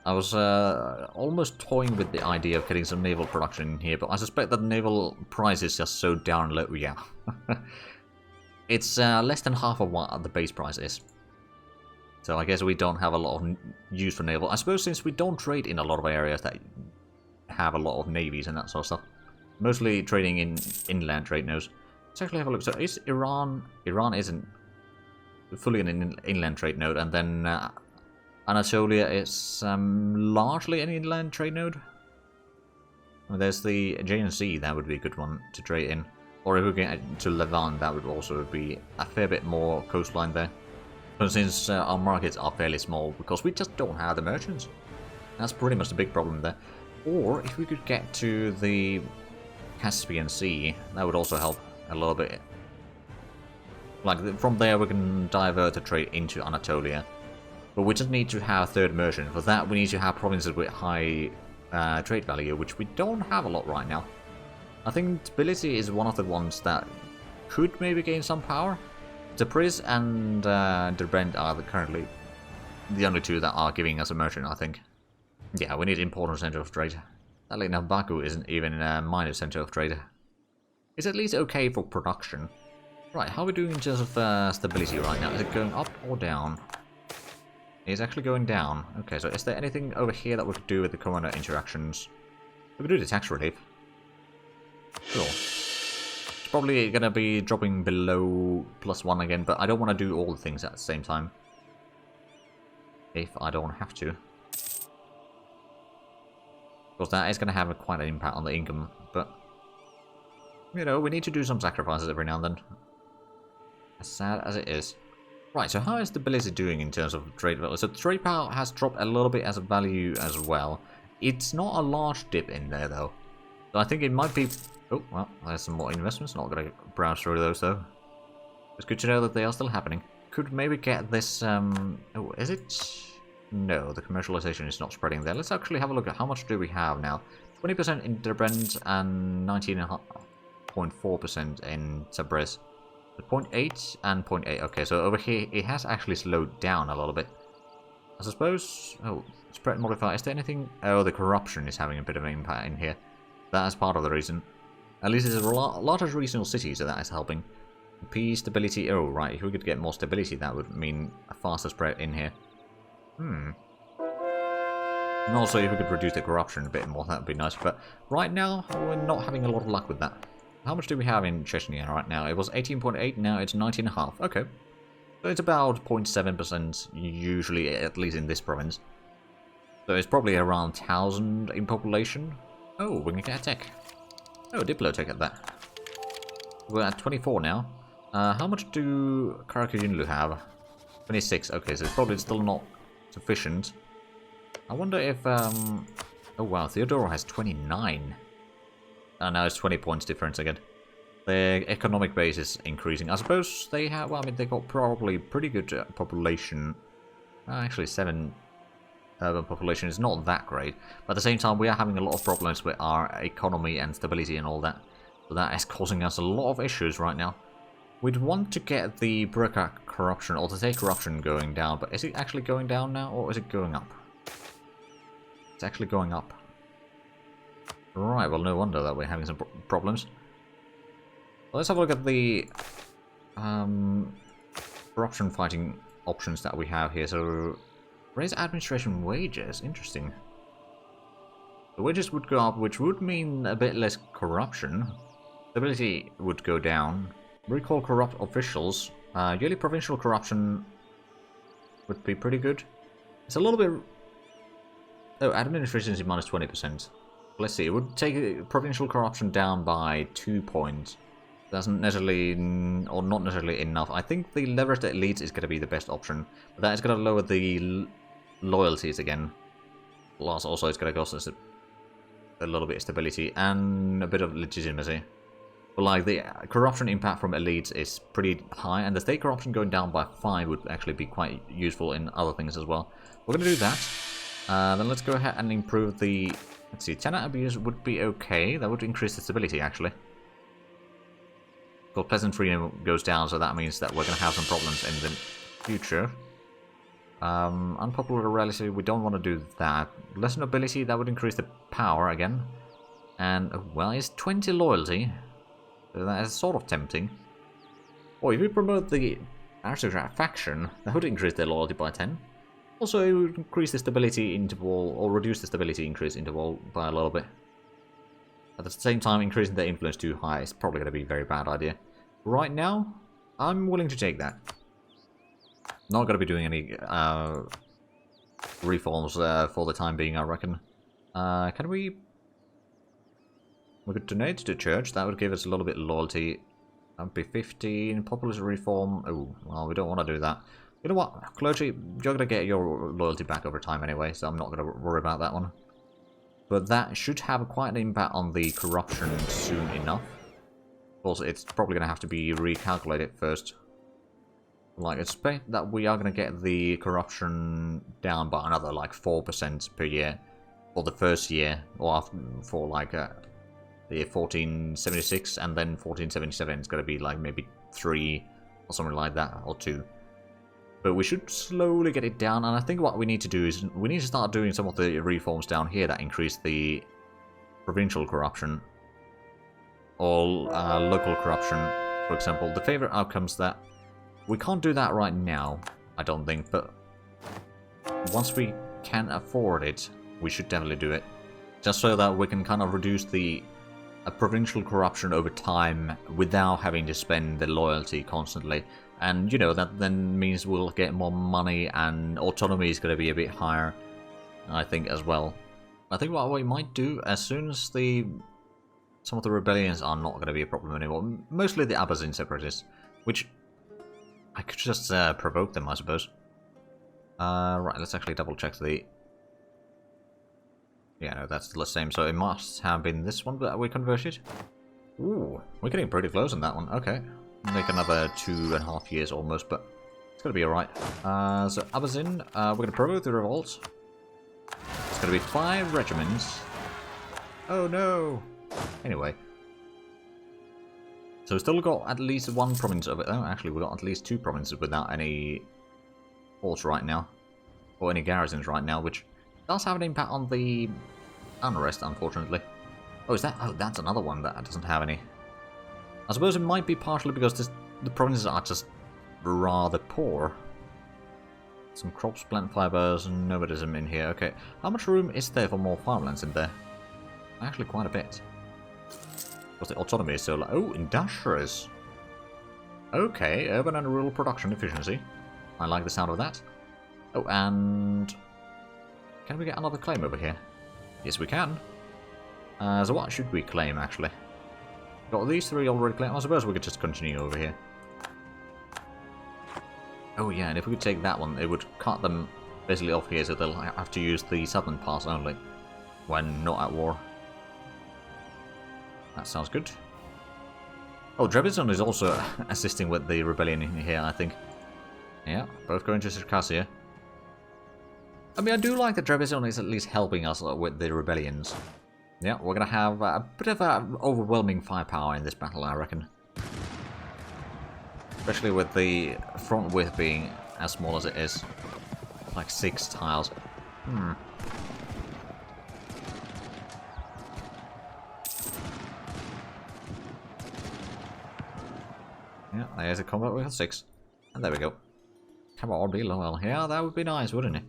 I was almost toying with the idea of getting some naval production in here, but I suspect that the naval price is just so darn low. Yeah. It's less than half of what the base price is. So I guess we don't have a lot of use for naval. I suppose since we don't trade in a lot of areas that have a lot of navies and that sort of stuff. Mostly trading in inland trade nodes. Let's actually have a look. So is Iran... Iran isn't fully an inland trade node, and then Anatolia is largely an inland trade node. Well, there's the JNC, that would be a good one to trade in. Or if we get to Levant, that would also be a fair bit more coastline there. But since our markets are fairly small, because we just don't have the merchants. That's pretty much the big problem there. Or if we could get to the Caspian Sea, that would also help a little bit. Like, from there we can divert the trade into Anatolia. But we just need to have a third merchant. For that we need to have provinces with high trade value, which we don't have a lot right now. I think Tbilisi is one of the ones that could maybe gain some power. Tabriz and Derbent are currently the only two that are giving us a merchant, I think. Yeah, we need important center of trade. Sadly enough, Baku isn't even a minor center of trade. It's at least okay for production. Right, how are we doing in terms of stability right now? Is it going up or down? It's actually going down. Okay, so is there anything over here that we could do with the commander interactions? We could do the tax relief. Sure. It's probably gonna be dropping below +1 again, but I don't want to do all the things at the same time. If I don't have to. Because that is gonna have quite an impact on the income, but... You know, we need to do some sacrifices every now and then. As sad as it is. Right, so how is Tbilisi doing in terms of trade value? So trade power has dropped a little bit as a value as well. It's not a large dip in there though. So I think it might be... Oh, well, there's some more investments. Not going to browse through those though. It's good to know that they are still happening. Could maybe get this... Oh, is it... No, the commercialization is not spreading there. Let's actually have a look at how much do we have now. 20% in Derbent and 19.4% in Tabriz. 0.8 and 0.8. Okay, so over here it has actually slowed down a little bit. I suppose... Oh, spread modifier. Is there anything... Oh, the corruption is having a bit of an impact in here. That is part of the reason. At least there's a lot of regional cities, so that is helping. Peace, stability... Oh, right. If we could get more stability, that would mean a faster spread in here. And also, if we could reduce the corruption a bit more, that would be nice. But right now, we're not having a lot of luck with that. How much do we have in Chechnya right now? It was 18.8, now it's 19.5. Okay. So it's about 0.7% usually, at least in this province. So it's probably around 1,000 in population. Oh, we can get a tech. Oh, Diplotech at that. We're at 24 now. How much do Karakuyunlu have? 26. Okay, so it's probably still not sufficient. I wonder if... Oh wow, Theodoro has 29. Oh, now it's 20 points difference again. Their economic base is increasing. I suppose they have... Well, I mean, they got probably pretty good population. Actually, 7 urban population is not that great. But at the same time, we are having a lot of problems with our economy and stability and all that. So that is causing us a lot of issues right now. We'd want to get the bureaucrat corruption or the state corruption going down, but is it actually going down now or is it going up? It's actually going up. Right, well, no wonder that we're having some problems. Well, let's have a look at the corruption fighting options that we have here. So, raise administration wages. Interesting. The wages would go up, which would mean a bit less corruption. Stability would go down. Recall corrupt officials. Yearly provincial corruption would be pretty good. It's a little bit... Oh, administration is minus 20%. Let's see, it would take provincial corruption down by 2 points. Doesn't necessarily, or not necessarily enough. I think the leverage that leads is going to be the best option. But that is going to lower the loyalties again. Plus, also, it's going to cost us a little bit of stability and a bit of legitimacy. But like, the corruption impact from elites is pretty high, and the state corruption going down by 5 would actually be quite useful in other things as well. We're going to do that. Then let's go ahead and improve the... Let's see, tenant abuse would be okay. That would increase the stability, actually. Because peasant freedom goes down, so that means that we're going to have some problems in the future. Unpopular relative, we don't want to do that. Less nobility, that would increase the power again. And, well, it's 20 loyalty. So that is sort of tempting. Or if we promote the aristocrat faction, that would increase their loyalty by 10. Also, it would increase the stability interval, or reduce the stability increase interval by a little bit. At the same time, increasing their influence too high is probably going to be a very bad idea. Right now, I'm willing to take that. Not going to be doing any reforms for the time being, I reckon. Can we... We could donate to the church. That would give us a little bit of loyalty. That would be 15. Populist reform. Oh, well, we don't want to do that. You know what? Clergy, you're going to get your loyalty back over time anyway, so I'm not going to worry about that one. But that should have quite an impact on the corruption soon enough. Also, it's probably going to have to be recalculated first. Like, expect that we are going to get the corruption down by another, like, 4% per year for the first year, or after, for, like, the 1476, and then 1477 it's going to be, like, maybe 3, or something like that, or 2. But we should slowly get it down, and I think what we need to do is, we need to start doing some of the reforms down here that increase the provincial corruption, or local corruption, for example. The favorite outcomes that we can't do that right now, I don't think, but once we can afford it, we should definitely do it. Just so that we can kind of reduce the provincial corruption over time without having to spend the loyalty constantly. And, you know, that then means we'll get more money and autonomy is going to be a bit higher, I think, as well. I think what we might do, as soon as some of the rebellions are not going to be a problem anymore, mostly the Abbasin separatists, which I could just provoke them, I suppose. Right, let's actually double check the... Yeah, no, that's still the same, so it must have been this one that we converted. Ooh, we're getting pretty close on that one, okay. Make another 2.5 years almost, but it's gonna be alright. So, Abbasin, we're gonna provoke the revolt. It's gonna be 5 regiments. Oh no! Anyway. So we still got at least one province of it. Oh, actually, we got at least 2 provinces without any forts right now, or any garrisons right now, which does have an impact on the unrest, unfortunately. Oh, is that? Oh, that's another one that doesn't have any. I suppose it might be partially because the provinces are just rather poor. Some crops, plant fibers, and nomadism in here. Okay, how much room is there for more farmlands in there? Actually, quite a bit. Because the autonomy is so low. Oh, industrials. Okay, urban and rural production efficiency. I like the sound of that. Oh, and... Can we get another claim over here? Yes, we can. So what should we claim, actually? Got these 3 already claimed. I suppose we could just continue over here. Oh yeah, and if we could take that one, it would cut them basically off here, so they'll have to use the southern pass only when not at war. That sounds good. Oh, Trebizond is also assisting with the rebellion in here, I think. Yeah, both going to Circassia. I mean, I do like that Trebizond is at least helping us with the rebellions. Yeah, we're going to have a bit of overwhelming firepower in this battle, I reckon. Especially with the front width being as small as it is. Like 6 tiles. Yeah, there's a combat with 6. And there we go. Come on, be loyal. Yeah, that would be nice, wouldn't it?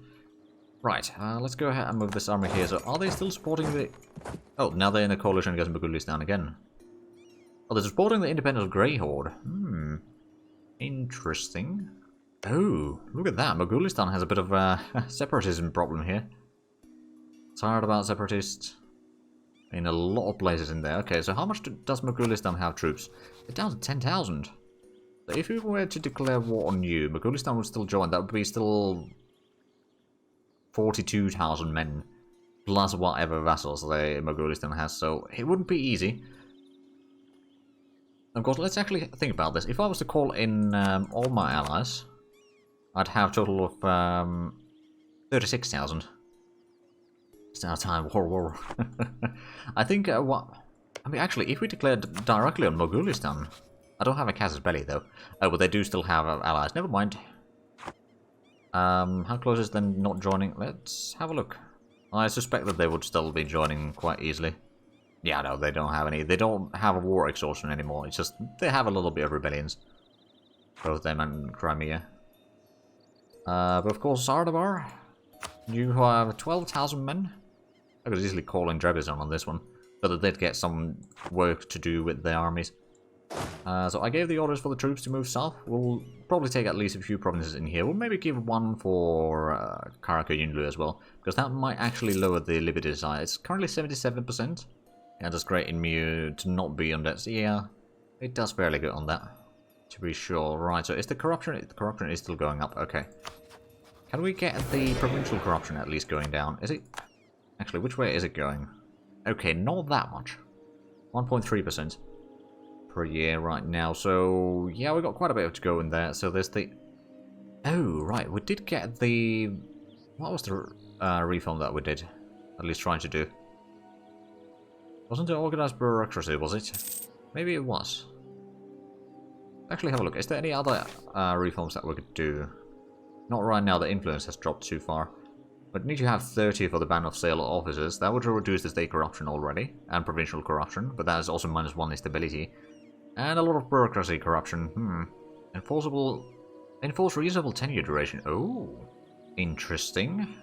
Right, let's go ahead and move this army here. So, are they still supporting the... Oh, now they're in a coalition against Mogulistan again. Oh, they're supporting the independent Grey Horde. Interesting. Oh, look at that. Mogulistan has a bit of a separatism problem here. Sardabar separatists in a lot of places in there. Okay, so how much does Mogulistan have troops? They're down to 10,000. So if we were to declare war on you, Mogulistan would still join. That would be still 42,000 men. Plus whatever vassals Mogulistan has. So it wouldn't be easy. Of course, let's actually think about this. If I was to call in all my allies, I'd have a total of 36,000. It's now time, war. I think what... I mean, actually, if we declared directly on Mogulistan... I don't have a casus belli, though. Oh, but they do still have allies. Never mind. How close is them not joining? Let's have a look. I suspect that they would still be joining quite easily. Yeah, no, they don't have any. They don't have a war exhaustion anymore. It's just they have a little bit of rebellions. Both them and Crimea. But of course, Sardabar, you have 12,000 men. I could easily call in Trebizond on this one, so that they'd get some work to do with their armies. So I gave the orders for the troops to move south. We'll probably take at least a few provinces in here. We'll maybe give one for Karaköyünlü as well, because that might actually lower the liberty side. It's currently 77%. Yeah, that's great in me to not be on that. So yeah, it does fairly good on that, to be sure. Right, so is the corruption? The corruption is still going up. Okay. Can we get the provincial corruption at least going down? Is it? Actually, which way is it going? Okay, not that much. 1.3% per year right now. So yeah, we got quite a bit to go in there. So there's the. Oh right, we did get the. What was the reform that we did? At least trying to do. Wasn't it organized bureaucracy, was it? Maybe it was. Actually, have a look. Is there any other reforms that we could do? Not right now, the influence has dropped too far. But need to have 30 for the ban of sale of officers. That would reduce the state corruption already, and provincial corruption, but that is also -1 instability. And a lot of bureaucracy corruption. Enforce reasonable tenure duration. Oh, interesting.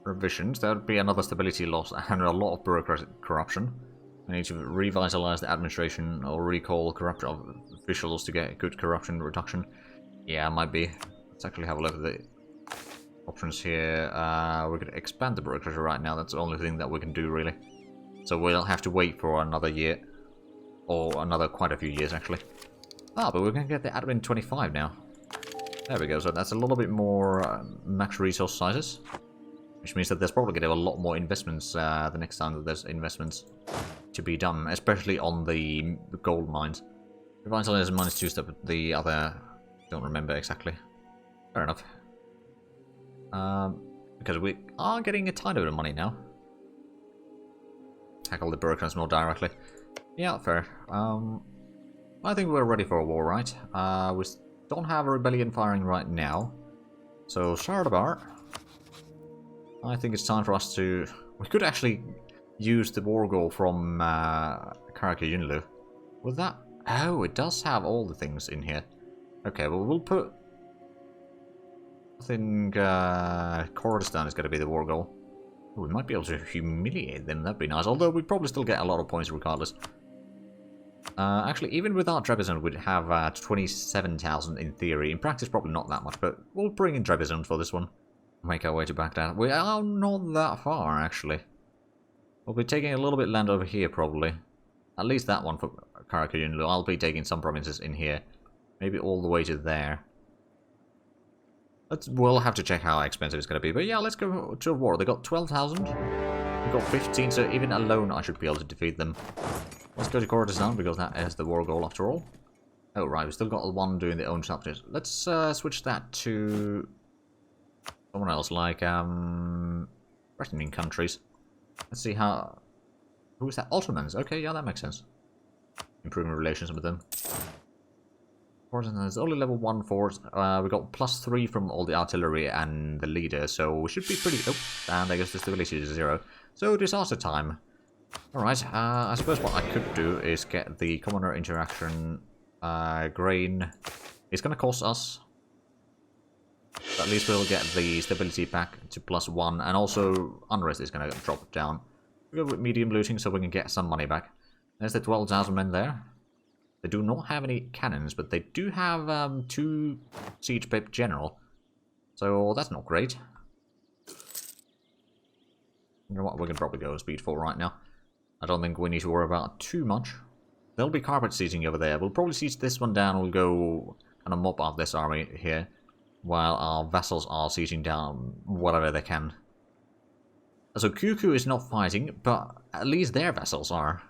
Revisions, that would be another stability loss and a lot of bureaucratic corruption. I need to revitalize the administration or recall corrupt officials to get good corruption reduction. Yeah, might be. Let's actually have a look at the options here. We could expand the bureaucracy right now. That's the only thing that we can do, really. So we'll have to wait for another year. Or another quite a few years, actually. Ah, but we're going to get the admin 25 now. There we go. So that's a little bit more max resource sizes. Which means that there's probably going to be a lot more investments the next time that there's investments to be done. Especially on the gold mines. Revitalize is -2 step, but the other... don't remember exactly. Fair enough. Because we are getting a tiny bit of money now. Tackle the bureaucrats more directly. Yeah, fair. I think we're ready for a war, right? We don't have a rebellion firing right now. So, Sardabar. I think it's time for us to... We could actually use the war goal from Karaköyünlü. With that... Oh, it does have all the things in here. Okay, well, we'll put... I think Kurdistan is going to be the war goal. Ooh, we might be able to humiliate them, that'd be nice. Although we'd probably still get a lot of points regardless. Actually, even without Trebizond, we'd have 27,000 in theory. In practice, probably not that much, but we'll bring in Trebizond for this one. Make our way to Baghdad. We are not that far, actually. We'll be taking a little bit land over here, probably. At least that one for Karaköyünlü. I'll be taking some provinces in here. Maybe all the way to there. We'll have to check how expensive it's going to be. But yeah, let's go to war. They got 12,000. We've got 15, so even alone I should be able to defeat them. Let's go to Kurdistan, because that is the war goal after all. Oh, right, we've still got the one doing the own subjects. Let's switch that to someone else, like threatening countries. Let's see how... Who is that? Ottomans. Okay, yeah, that makes sense. Improving relations with them. It's only level 1 force. We got +3 from all the artillery and the leader, so we should be pretty... Oh, and there goes the stability to 0. So, disaster time. Alright, I suppose what I could do is get the commoner interaction grain. It's going to cost us. But at least we'll get the stability back to +1, and also unrest is going to drop down. We go with medium looting so we can get some money back. There's the 12,000 men there. They do not have any cannons, but they do have 2 siege pip general. So that's not great. You know what, we can probably go speed 4 right now. I don't think we need to worry about it too much. There'll be carpet sieging over there. We'll probably siege this one down. We'll go kind of mop out this army here, while our vassals are sieging down whatever they can. So Kuku is not fighting, but at least their vassals are.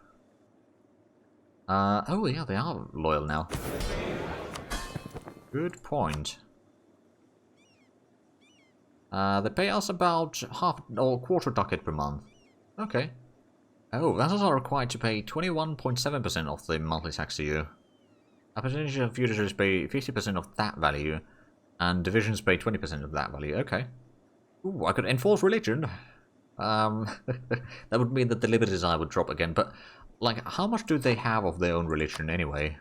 Oh yeah, they are loyal now. Good point. They pay us about half or quarter ducat per month. Okay. Oh, vassals are required to pay 21.7% of the monthly tax to you. A percentage of fugitives pay 50% of that value. And divisions pay 20% of that value. Okay. Ooh, I could enforce religion. That would mean that the liberties I would drop again, but, like, how much do they have of their own religion anyway?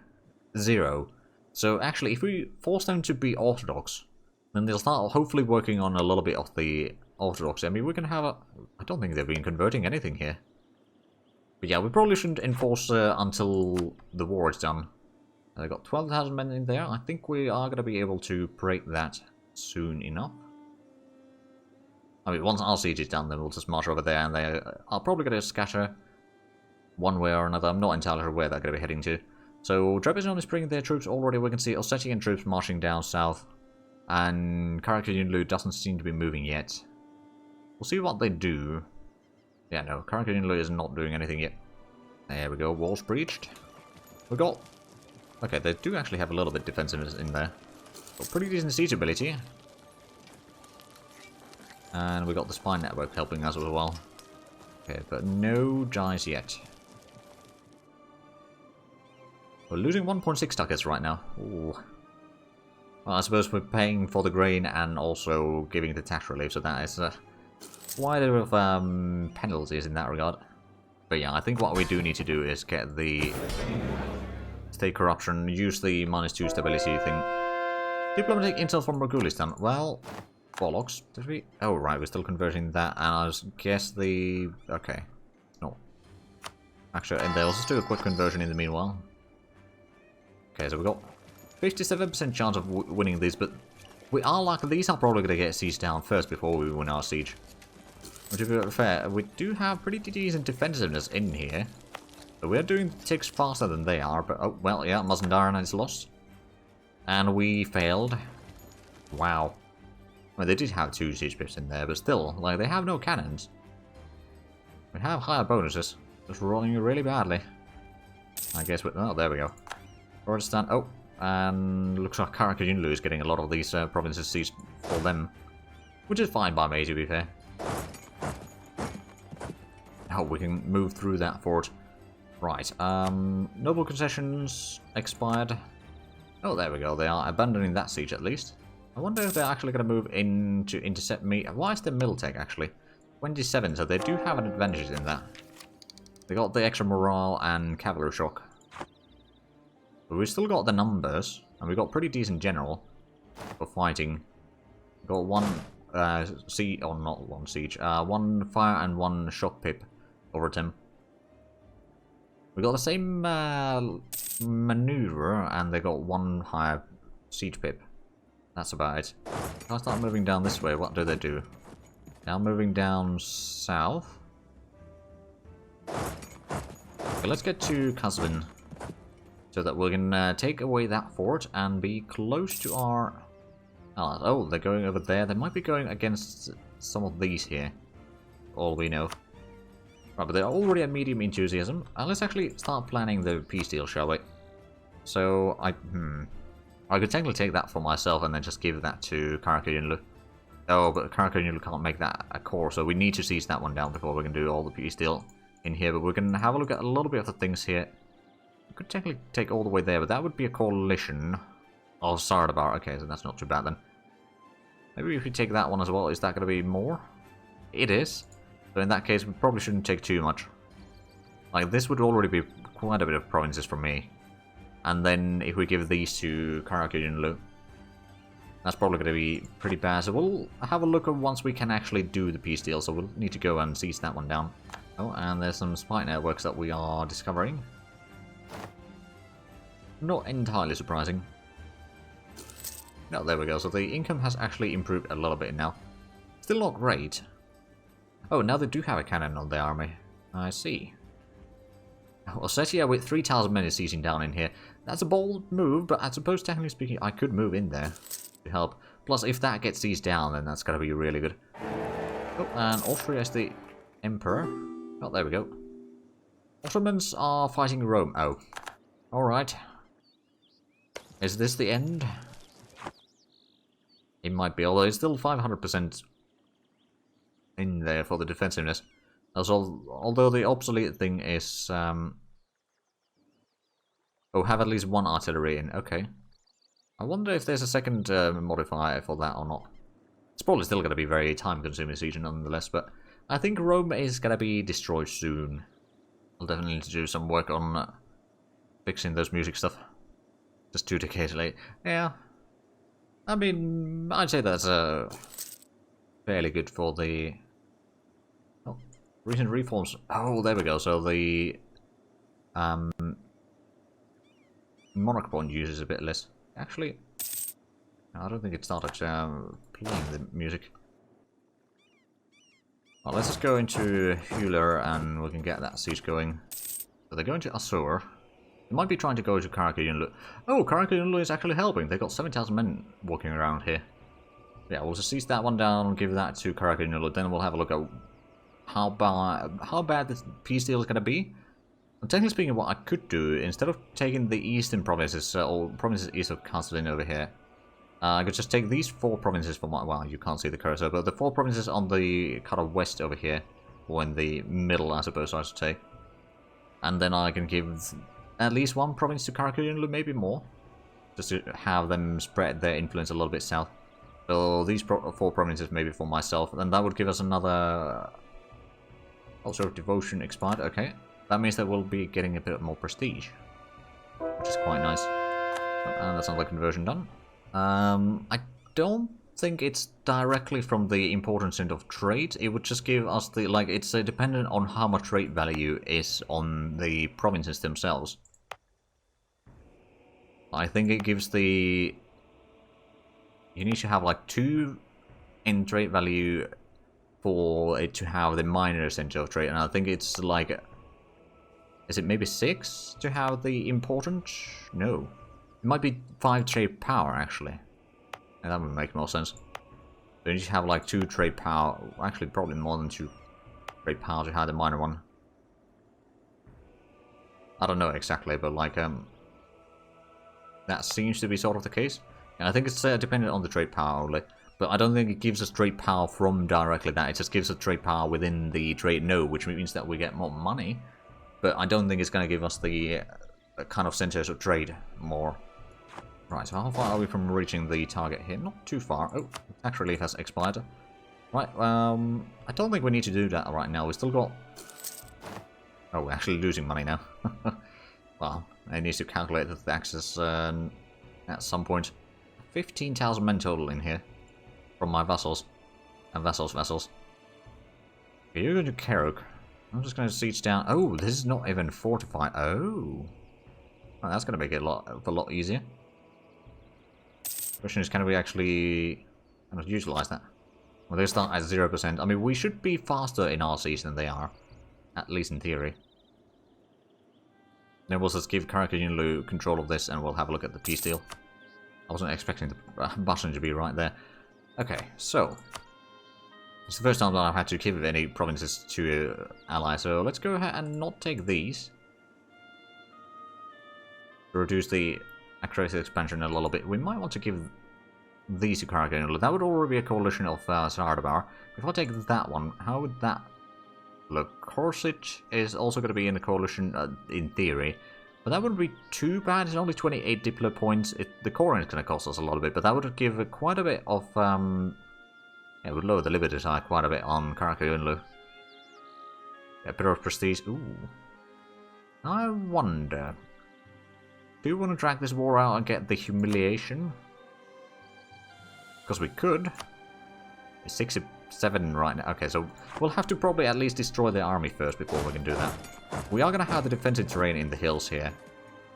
0. So, actually, if we force them to be Orthodox, then they'll start hopefully working on a little bit of the Orthodoxy. I mean, we can have a... I don't think they've been converting anything here. But yeah, we probably shouldn't enforce until the war is done. They got 12,000 men in there. I think we are going to be able to break that soon enough. I mean, once our siege is done, then we'll just march over there, and they are probably going to scatter one way or another. I'm not entirely sure where they're going to be heading to. So, Trebizond is bringing their troops already. We can see Ossetian troops marching down south, and Karakoyunlu doesn't seem to be moving yet. We'll see what they do. Yeah, no, Karakoyunlu is not doing anything yet. There we go, walls breached. We got... Okay, they do actually have a little bit defensiveness in there. Got pretty decent siege ability. And we got the spine network helping us as well. Okay, but no dies yet. We're losing 1.6 ducats right now. Ooh. Well, I suppose we're paying for the grain and also giving the tax relief, so that is quite a bit of penalties in that regard. But yeah, I think what we do need to do is get the state corruption, use the -2 stability thing. Diplomatic intel from Ragulistan. Well... Bollocks. Did we? Oh, right, we're still converting that, and I guess the... Okay. No. Actually, and they'll just do a quick conversion in the meanwhile. Okay, so we got 57% chance of winning these, but we are likely... These are probably going to get sieged down first before we win our siege. Which, to be fair, we do have pretty decent defensiveness in here. So we're doing ticks faster than they are, but... Oh, well, yeah, Mazandaran is lost. And we failed. Wow. Well, they did have 2 siege pips in there, but still, like, they have no cannons. We have higher bonuses, just rolling really badly. I guess with... Oh, there we go. Kurdistan, oh, and looks like Karakoyunlu is getting a lot of these provinces seized for them. Which is fine by me, to be fair. Oh, we can move through that fort. Right, noble concessions expired. Oh, there we go, they are abandoning that siege at least. I wonder if they're actually going to move in to intercept me. Why is the Miltech actually? 27, so they do have an advantage in that. They got the extra morale and cavalry shock. But we've still got the numbers, and we got pretty decent general for fighting. We got one siege, or not one siege, 1 fire and 1 shock pip over him. We got the same maneuver, and they got 1 higher siege pip. That's about it. If I start moving down this way, what do they do? Now moving down south. Okay, let's get to Kazvin. So that we can take away that fort and be close to our... Oh, they're going over there. They might be going against some of these here. All we know. Right, but they're already at medium enthusiasm. Let's actually start planning the peace deal, shall we? So, I could technically take that for myself and then just give that to Karakoyunlu. Oh, but Karakoyunlu can't make that a core, so we need to seize that one down before we can do all the peace deal in here. But we can have a look at a little bit of the things here. We could technically take all the way there, but that would be a coalition of Sardabar. Okay, so that's not too bad then. Maybe if we take that one as well, is that going to be more? It is. So in that case, we probably shouldn't take too much. Like, this would already be quite a bit of provinces for me. And then if we give these to Karakoyunlu, that's probably going to be pretty bad. So we'll have a look at once we can actually do the peace deal. So we'll need to go and seize that one down. Oh, and there's some spy networks that we are discovering. Not entirely surprising. No, there we go. So the income has actually improved a little bit now. Still not great. Oh, now they do have a cannon on the army. I see. Ossetia with 3,000 men is seizing down in here. That's a bold move, but I suppose technically speaking I could move in there to help. Plus, if that gets seized down, then that's going to be really good. Oh, and Austria is the Emperor. Oh, there we go. Ottomans are fighting Rome. Oh. Alright. Is this the end? It might be, although it's still 500% in there for the defensiveness. Also, although the obsolete thing is... Oh, have at least 1 artillery in. Okay. I wonder if there's a second modifier for that or not. It's probably still going to be very time-consuming siege nonetheless, but I think Rome is going to be destroyed soon. I'll definitely need to do some work on fixing those music stuff. Just 2 decades late. Yeah. I mean, I'd say that's fairly good for the... Oh, recent reforms. Oh, there we go. So the monarch bond uses a bit less. Actually, I don't think it started playing the music. Well, let's just go into Hewler and we can get that siege going. So they're going to Assur. They might be trying to go to Karakayunlu. Oh, Karakayunlu is actually helping. They've got 7,000 men walking around here. Yeah, we'll just seize that one down, give that to Karakayunlu. Then we'll have a look at how bad this peace deal is going to be. And technically speaking, what I could do, instead of taking the eastern provinces, or provinces east of Constantinople over here, I could just take these 4 provinces from, well, you can't see the cursor, but the 4 provinces on the kind of west over here, or in the middle, I suppose I should say. And then I can give at least 1 province to Karakayunlu, maybe more, just to have them spread their influence a little bit south. So these 4 provinces maybe for myself, and that would give us another... Also, devotion expired, okay. That means that we'll be getting a bit more prestige, which is quite nice. And that's another conversion done. I don't think it's directly from the importance of trade. It would just give us the, like, it's dependent on how much trade value is on the provinces themselves. I think it gives the... You need to have like 2 in trade value for it to have the minor center of trade, and I think it's like... Is it maybe 6 to have the important? No. It might be 5 trade power, actually. And that would make more sense. So you need to have like 2 trade power. Actually, probably more than 2 trade power to have the minor one. I don't know exactly, but like, that seems to be sort of the case. And I think it's dependent on the trade power only. But I don't think it gives us trade power from directly that. It just gives us trade power within the trade node, which means that we get more money. But I don't think it's going to give us the kind of centers of trade more. Right, so how far are we from reaching the target here? Not too far. Oh, tax relief has expired. Right, I don't think we need to do that right now. We still got... Oh, we're actually losing money now. Well, I need to calculate the taxes at some point. 15,000 men total in here. From my vassals. And vassals. Okay, you're going to Keruk. I'm just going to siege down. Oh, this is not even fortified. Oh. Well, that's going to make it a lot easier. Question is, can we actually kind of utilize that? Well, they start at 0%. I mean, we should be faster in our siege than they are. At least in theory. Then we'll just give Karakayunlu control of this and we'll have a look at the peace deal. I wasn't expecting the button to be right there. Okay, so... It's the first time that I've had to give any provinces to allies, so let's go ahead and not take these. To reduce the accuracy expansion a little bit, we might want to give these to Karakayunlu. That would already be a coalition of Sardabar. If I take that one, how would that look? Corsic is also going to be in the coalition in theory, but that wouldn't be too bad. It's only 28 diplo points. The Corin is going to cost us a little bit, but that would give quite a bit of... it would lower the liberty side quite a bit on Karakayunlu. A bit of prestige. Ooh. I wonder... Do you want to drag this war out and get the humiliation? Because we could. It's 67 right now. Okay, so we'll have to probably at least destroy the army first before we can do that. We are going to have the defensive terrain in the hills here.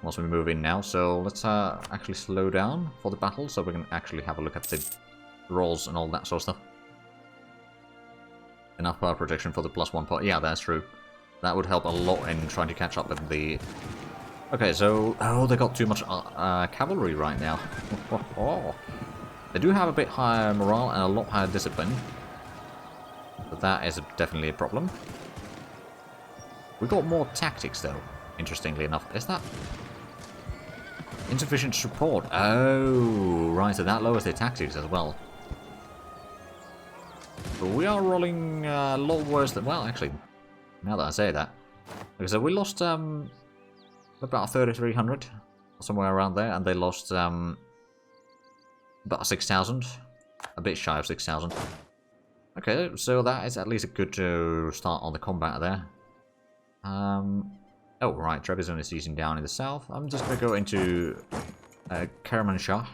Once we move in now. So let's actually slow down for the battle so we can actually have a look at the rolls and all that sort of stuff. Enough power protection for the +1 part. Yeah, that's true. That would help a lot in trying to catch up with the... Okay, so... Oh, they got too much cavalry right now. They do have a bit higher morale and a lot higher discipline. But that is definitely a problem. We got more tactics, though, interestingly enough. Is that... Insufficient support? Oh, right, so that lowers their tactics as well. But we are rolling a lot worse than... Well, actually, now that I say that. Because we lost about 3,300, somewhere around there, and they lost About 6,000. A bit shy of 6,000. Okay, so that is at least a good start on the combat there. Oh, right, Trebizond is easing down in the south. I'm just going to go into Kermanshah.